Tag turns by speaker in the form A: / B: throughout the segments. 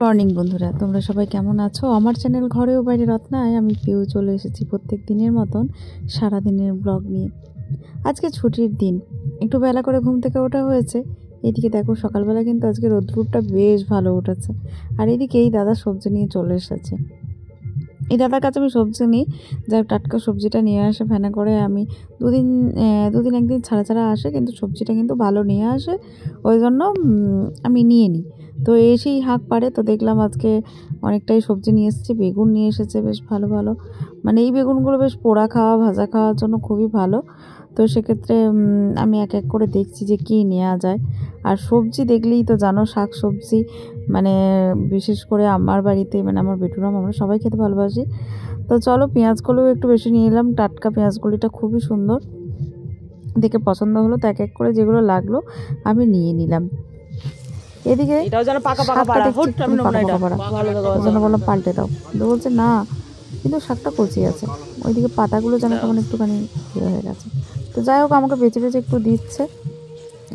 A: Morning বন্ধুরা, তোমরা সবাই কেমন আছো? আমার চ্যানেল ঘরে ও বাইরে রত্নায় আমি পেয়েও চলে এসেছি প্রত্যেক দিনের মতন সারাদিনের ব্লগ নিয়ে। আজকে ছুটির দিন, একটু বেলা করে ঘুম থেকে ওঠা হয়েছে। এদিকে দেখো সকালবেলা কিন্তু আজকে রোদ্রুপটা বেশ ভালো উঠেছে। আর এদিকে এই দাদা সবজি নিয়ে চলে এসেছে। এই দাদার কাছে আমি সবজি নিই, যাই টাটকা সবজিটা নিয়ে আসে ভ্যানে করে। আমি দুদিন একদিন ছাড়া ছাড়া আসে, কিন্তু সবজিটা কিন্তু ভালো নিয়ে আসে, ওই জন্য আমি নিয়ে নিই। তো এসেই হাঁক পাড়ে, তো দেখলাম আজকে অনেকটাই সবজি নিয়ে এসেছে। বেগুন নিয়ে এসেছে বেশ ভালো ভালো, মানে এই বেগুনগুলো বেশ পোড়া খাওয়া ভাজা খাওয়ার জন্য খুবই ভালো। তো সেক্ষেত্রে আমি এক এক করে দেখছি যে কী নেওয়া যায়। আর সবজি দেখলেই তো জানো, শাক সবজি মানে বিশেষ করে আমার বাড়িতে, মানে আমার বেটুরাম, আমরা সবাই খেতে ভালোবাসি। তো চলো পেঁয়াজগুলোও একটু বেশি নিয়ে নিলাম। টাটকা পেঁয়াজগুলিটা খুবই সুন্দর দেখে পছন্দ হলো, তো এক এক করে যেগুলো লাগলো আমি নিয়ে নিলাম। এদিকে বললাম পাল্টে দাও, তো বলছে না, কিন্তু শাকটা কচি আছে। ওইদিকে পাতাগুলো যেন কেমন একটুখানি ইয়ে হয়ে গেছে। তো যাই হোক, আমাকে বেছে বেছে একটু দিচ্ছে,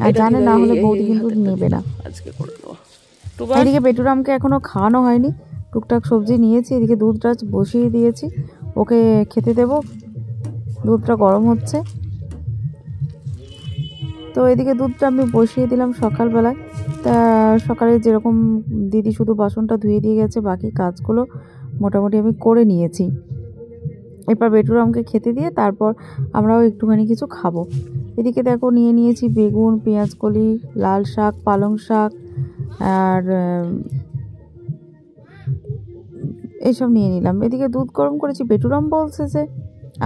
A: আর জানে না হলে বৌদি কিন্তু নেবে না। এদিকে বেটুরামকে এখনো খাওয়ানো হয়নি, টুকটাক সবজি নিয়েছি। এদিকে দুধটা বসিয়ে দিয়েছি, ওকে খেতে দেব। দুধটা গরম হচ্ছে, তো এদিকে দুধটা আমি বসিয়ে দিলাম সকালবেলায়। তা সকালে যেরকম দিদি শুধু বাসনটা ধুয়ে দিয়ে গেছে, বাকি কাজগুলো মোটামুটি আমি করে নিয়েছি। এরপর বেটুরামকে খেতে দিয়ে তারপর আমরাও একটুখানি কিছু খাবো। এদিকে দেখো নিয়ে নিয়েছি বেগুন, পেঁয়াজকলি, লাল শাক, পালং শাক, আর এইসব নিয়ে নিলাম। এদিকে দুধ গরম করেছি। বেটুরাম বলছে যে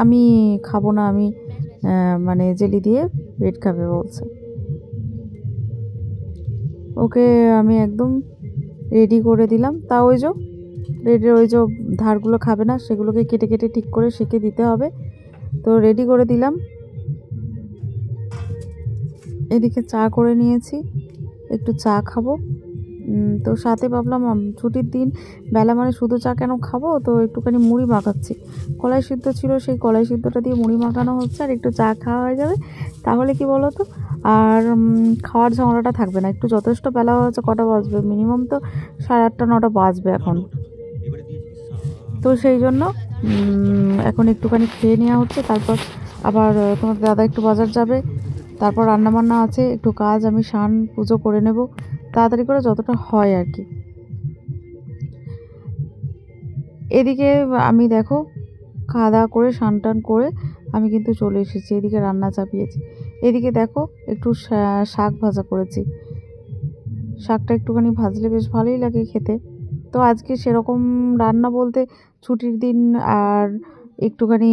A: আমি খাবো না, আমি মানে জেলি দিয়ে পেট খাবে বলছে। ওকে আমি একদম রেডি করে দিলাম। তা ওই যে ধারগুলো খাবে না, সেগুলোকে কেটে কেটে ঠিক করে সেঁকে দিতে হবে। তো রেডি করে দিলাম। এদিকে চা করে নিয়েছি, একটু চা খাবো। তো সাথে ভাবলাম ছুটির দিন বেলা মানে শুধু চা কেন খাবো, তো একটুখানি মুড়ি মাখাচ্ছি। কলাই সিদ্ধ ছিল, সেই কলাই সিদ্ধটা দিয়ে মুড়ি মাখানো হচ্ছে, আর একটু চা খাওয়া হয়ে যাবে। তাহলে কি বলো তো, আর খাওয়ার ঝামেলাটা থাকবে না। একটু যথেষ্ট বেলা হচ্ছে, কটা বাজবে, মিনিমাম তো 8:30 9টা বাজবে এখন। তো সেই জন্য এখন একটুখানি খেয়ে নেওয়া হচ্ছে। তারপর আবার তোমার দাদা একটু বাজার যাবে, তারপর রান্নাবান্না আছে, একটু কাজ, আমি স্নান পুজো করে নেব তাড়াতাড়ি করে যতটা হয় আর কি। এদিকে আমি দেখো খাওয়া দাওয়া করে স্নান টান করে আমি কিন্তু চলে এসেছি। এদিকে রান্না চাপিয়েছি। এদিকে দেখো একটু শাক ভাজা করেছি। শাকটা একটুখানি ভাজলে বেশ ভালোই লাগে খেতে। তো আজকে সেরকম রান্না বলতে ছুটির দিন, আর একটুখানি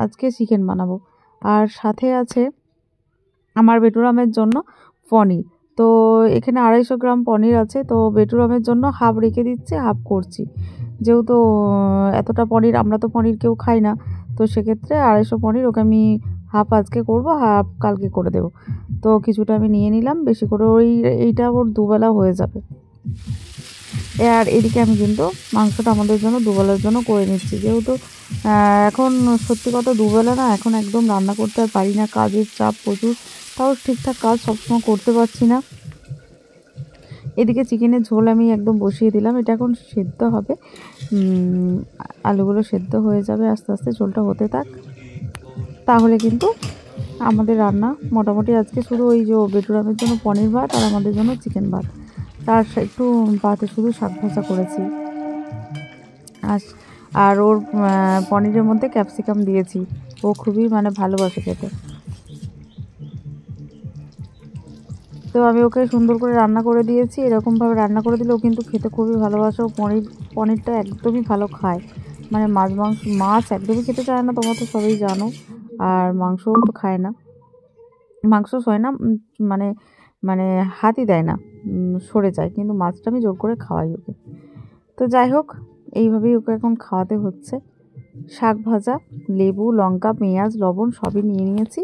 A: আজকে চিকেন বানাবো। আর সাথে আছে আমার বেটুরামের জন্য পনির। তো এখানে 250 গ্রাম পনির আছে, তো বেটুরামের জন্য হাফ রেখে দিচ্ছে, হাফ করছি। যেহেতু এতটা পনির, আমরা তো পনির কেউ খাই না, তো সেক্ষেত্রে 250 পনির ওকে আমি হাফ আজকে করব, হাফ কালকে করে দেব। তো কিছুটা আমি নিয়ে নিলাম বেশি করে, এইটা ওর দুবেলা হয়ে যাবে। আর এদিকে আমি কিন্তু মাংসটা আমাদের জন্য দুবেলার জন্য করে নিচ্ছি, যেহেতু এখন সত্যি কথা দুবেলা না, এখন একদম রান্না করতে আর পারি না, কাজের চাপ প্রচুর। তাও ঠিকঠাক কাজ সবসময় করতে পারছি না। এদিকে চিকেনের ঝোল আমি একদম বসিয়ে দিলাম, এটা এখন সেদ্ধ হবে। আলুগুলো সেদ্ধ হয়ে যাবে আস্তে আস্তে, ঝোলটা হতে থাক। তাহলে কিন্তু আমাদের রান্না মোটামুটি আজকে শুধু ওই যে বেটুরামের জন্য পনির ভাত, আর আমাদের জন্য চিকেন ভাত, তার একটু ভাতে শুধু শাক ভাজা করেছি। আর ওর পনিরের মধ্যে ক্যাপসিকাম দিয়েছি, ও খুবই মানে ভালোবাসে খেতে। তো আমি ওকে সুন্দর করে রান্না করে দিয়েছি। এরকমভাবে রান্না করে দিলে ও কিন্তু খেতে খুবই ভালোবাসে। ও পনিরটা একদমই ভালো খায়, মানে মাছ একদমই খেতে চায় না, তোমরা তো সবাই জানো। আর মাংসও তো খায় না, মাংস সয় না, মানে মানে হাতই দেয় না, সরে যায়। কিন্তু মাছটা আমি জোর করে খাওয়াই ওকে। তো যাই হোক, এইভাবেই ওকে এখন খাওয়াতে হচ্ছে। শাক ভাজা, লেবু, লঙ্কা, পেঁয়াজ, লবণ সবই নিয়ে নিয়েছি।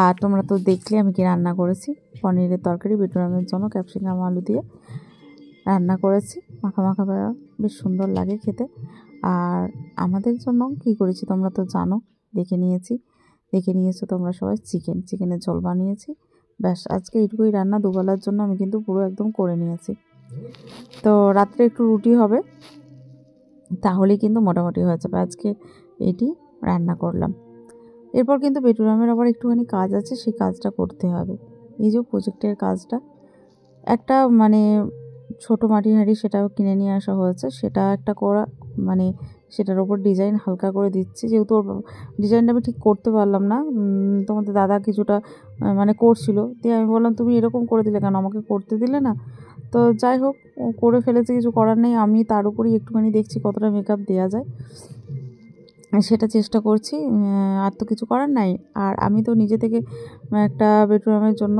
A: আর তোমরা তো দেখলে আমি কি রান্না করেছি। পনিরের তরকারি বেটুরামের জন্য ক্যাপসিকাম আলু দিয়ে রান্না করেছি, মাখা মাখা বেশ সুন্দর লাগে খেতে। আর আমাদের জন্য কি করেছি তোমরা তো জানো, দেখে নিয়েছো তোমরা সবাই। চিকেনের ঝোল বানিয়েছি, ব্যাস আজকে এইটুকুই রান্না, দুবেলার জন্য আমি কিন্তু পুরো একদম করে নিয়েছি। তো রাত্রে একটু রুটি হবে, তাহলেই কিন্তু মোটামুটি হয়ে যাবে। আজকে এটি রান্না করলাম। এরপর কিন্তু বেটুরামের আবার একটুখানি কাজ আছে, সেই কাজটা করতে হবে। এই যে প্রজেক্টের কাজটা, একটা মানে ছোট মাটির হাঁড়ি সেটাও কিনে নিয়ে আসা হয়েছে, সেটা একটা করা, মানে সেটার ওপর ডিজাইন হালকা করে দিচ্ছি, যেহেতু ওর ডিজাইনটা আমি ঠিক করতে পারলাম না। তোমাদের দাদা কিছুটা মানে করছিল, দিয়ে আমি বললাম তুমি এরকম করে দিলে কেন, আমাকে করতে দিলে না। তো যাই হোক, ও করে ফেলেছে, কিছু করার নেই। আমি তার উপরই একটুখানি দেখছি কতটা মেকআপ দেওয়া যায়, সেটা চেষ্টা করছি। আর তো কিছু করার নাই। আর আমি তো নিজে থেকে একটা বেডরুমের জন্য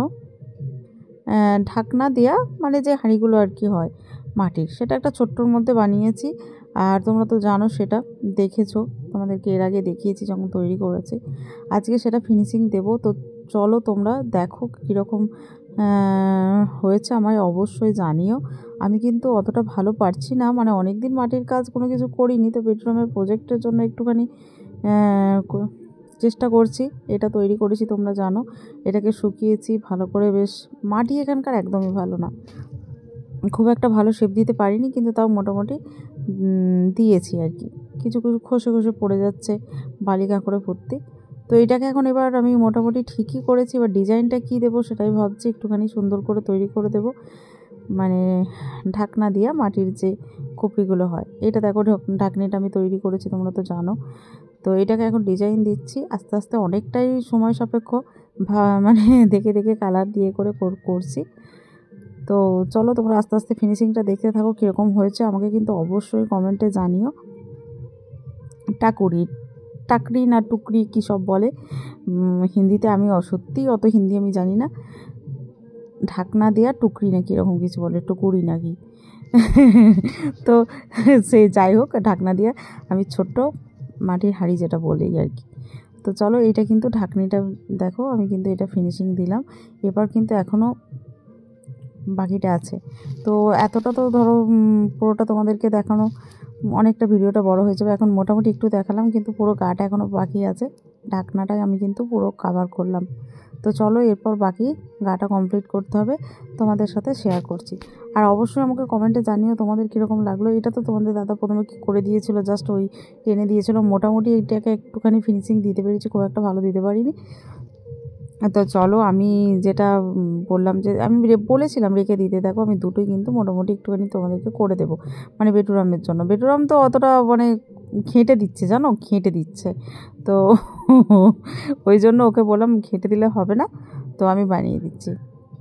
A: ঢাকনা দেয়া, মানে যে হাঁড়িগুলো আর কি হয় মাটির, সেটা একটা ছোট্টর মধ্যে বানিয়েছি। আর তোমরা তো জানো, সেটা দেখেছো, তোমাদেরকে এর আগে দেখিয়েছি যখন তৈরি করেছি। আজকে সেটা ফিনিশিং দেব। তো চলো তোমরা দেখো কীরকম হয়েছে, আমায় অবশ্যই জানিও। আমি কিন্তু অতটা ভালো পারছি না, মানে অনেক দিন মাটির কাজ কোনো কিছু করিনি, তো বেডরুমের প্রজেক্টের জন্য একটুখানি চেষ্টা করছি। এটা তৈরি করেছি তোমরা জানো, এটাকে শুকিয়েছি ভালো করে, বেশ মাটি এখানকার একদমই ভালো না, খুব একটা ভালো শেপ দিতে পারিনি, কিন্তু তাও মোটামুটি দিয়েছি আর কি। কিছু কিছু খসে খসে পড়ে যাচ্ছে, বালি কাঁকড়ে ভর্তি। তো এটাকে এখন এবার আমি মোটামুটি ঠিকই করেছি। এবার ডিজাইনটা কী দেবো সেটাই ভাবছি, একটুখানি সুন্দর করে তৈরি করে দেবো, মানে ঢাকনা দিয়া মাটির যে খুপড়িগুলো হয়। এটা দেখো ঢাকনিটা আমি তৈরি করেছি, তোমরা তো জানো। তো এটাকে এখন ডিজাইন দিচ্ছি আস্তে আস্তে, অনেকটাই সময় সাপেক্ষ, মানে দেখে দেখে কালার দিয়ে করে করছি। তো চলো তোমরা আস্তে আস্তে ফিনিশিংটা দেখতে থাকো কীরকম হয়েছে, আমাকে কিন্তু অবশ্যই কমেন্টে জানিও। টাকরি না টুকরি কী সব বলে হিন্দিতে, আমি সত্যিই অত হিন্দি আমি জানি না। ঢাকনা দেয়া টুকরি নাকি এরকম কিছু বলে, টুকুরি নাকি। তো সে যাই হোক, ঢাকনা দিয়া আমি ছোট্ট মাটির হাঁড়ি যেটা বলি আর কি। তো চলো, এইটা কিন্তু ঢাকনিটা দেখো, আমি কিন্তু এটা ফিনিশিং দিলাম। এবার কিন্তু এখনও বাকিটা আছে। তো এতটা তো ধরো পুরোটা তোমাদেরকে দেখানো, অনেকটা ভিডিওটা বড় হয়ে যাবে। এখন মোটামুটি একটু দেখালাম, কিন্তু পুরো গাটা এখনও বাকি আছে। ঢাকনাটাই আমি কিন্তু পুরো কভার করলাম। তো চলো, এরপর বাকি গাটা কমপ্লিট করতে হবে, তোমাদের সাথে শেয়ার করছি। আর অবশ্যই আমাকে কমেন্টে জানিও তোমাদের কীরকম লাগলো। এটা তো তোমাদের দাদা প্রথমে কী করে দিয়েছিল, জাস্ট ওই টেনে দিয়েছিল। মোটামুটি এইটাকে একটুখানি ফিনিশিং দিতে পেরেছি, খুব একটা ভালো দিতে পারিনি। তো চলো, আমি যেটা বললাম যে আমি বলেছিলাম রেখে দিতে, দেখো আমি দুটোই কিন্তু মোটামুটি একটুখানি তোমাদেরকে করে দেবো, মানে বেটুরামের জন্য। বেটুরাম তো অতটা মানে ঘেঁটে দিচ্ছে, জানো, ঘেঁটে দিচ্ছে। তো ওই জন্য ওকে বললাম ঘেঁটে দিলে হবে না, তো আমি বানিয়ে দিচ্ছি।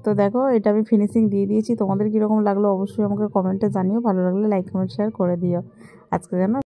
A: তো দেখো, এটা আমি ফিনিশিং দিয়ে দিয়েছি। তোমাদের কীরকম লাগলো অবশ্যই আমাকে কমেন্টে জানিও, ভালো লাগলে লাইক কমেন্ট শেয়ার করে দিও। আজকে যেন